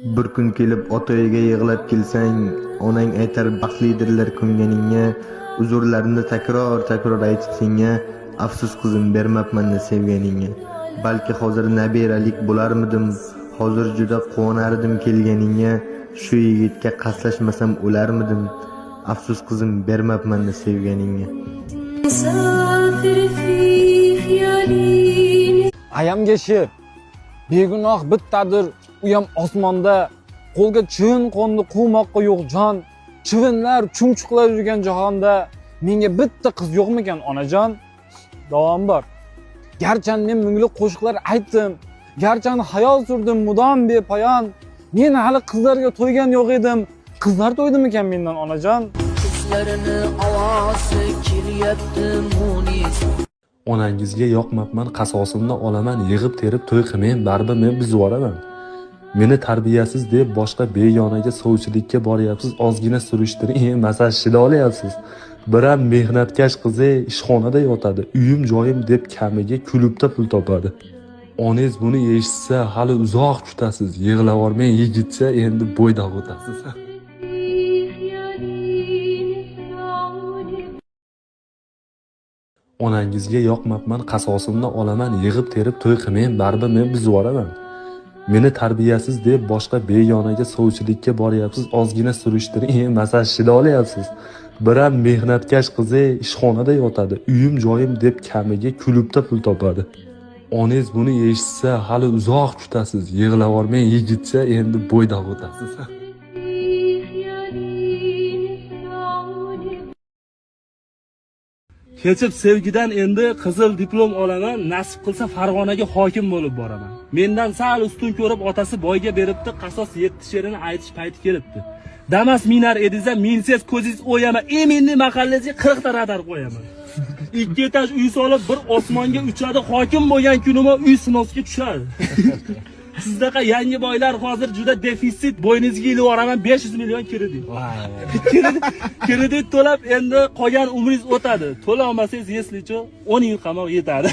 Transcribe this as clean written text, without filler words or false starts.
Bir kun kelib otaga yig'lab kelsang, onang aytar baxtlidirlar ko'nganingga, uzrlarini takror aytib senga, afsus qizim bermabman sevganingga. Balki hozir nabiralik bo'larmidim, hozir juda quvonardim kelganingga, shu yigitga qaslashmasam o'larmidim, afsus qizim bermabman sevganingga. Ayamga shu begunoh bittadir, uyam osmonda, qo'lga chivin qo'ndi quvmoqqa yo'q jon, chivinlar chumchuqlar yurgan jahonda menga bitta qiz yo'qmikan onajon? Davom bor. Garchan men mungli qo'shiqlar aytdim, garchan hayol surdim mudom bepoyon, men hali qizlarga to'ygan yo'q edim, qizlar to'ydimikan mendan onajon? Qizlarini ovozi kelyapti munis. Onangizga yoqmabman, qasosimni olaman, yig'ib terib to'y qilmang, baribir men bizoraman. Meni tarbiyasiz deb boshqa begonaga sovchilikka boryapsiz, ozgina surishtiring, masal shida olyapsiz. Biram mehnatkash qizi ishxonada yotadi, uyim joyim deb kamiga klubda pul topadi. Onangiz buni eshitsa, hali uzoq kutasiz, yig'lavormang yigitcha, endi bo'ydoq o'tasiz. Onangizga yoqmabman, qasosimni olaman, yig'ib terib to'y qilmang, baribir men bizoraman. Meni tarbiyasiz deb boshqa begonaga sovchilikka boryapsiz, ozgina surishtiring, masal shida olyapsiz. Biram mehnatkash qizi ishxonada yotadi, uyim joyim deb kamiga klubda pul topadi. Onangiz buni eshitsa, hali uzoq kutasiz, yig'lavormang yigitcha, endi bo'ydoq o'tasiz. Kechib sevgidan endi qizil diplom olaman, nasib qilsa Farg'onaga hokim bo'lib boraman. Mendan sal ustun ko'rib otasi boyga beribdi, qasos 7 she'rini aytish payti kelibdi. Damas minar ediza, mensiz ko'zingiz o'yama, eminni mahallasiga 40 ta radar qo'yaman. 2 etaj uy solib bir osmonga uchadi, hokim bo'lgan kunima uy sinovga tushadi. Sizdaqa yangi boylar hozir juda defitsit, bo'yningizga ilib oraman 500 million kredit. Kredit to'lab endi qolgan umringiz o'tadi. To'la olmasangiz, yeslicho 10 yil qamoq yetadi.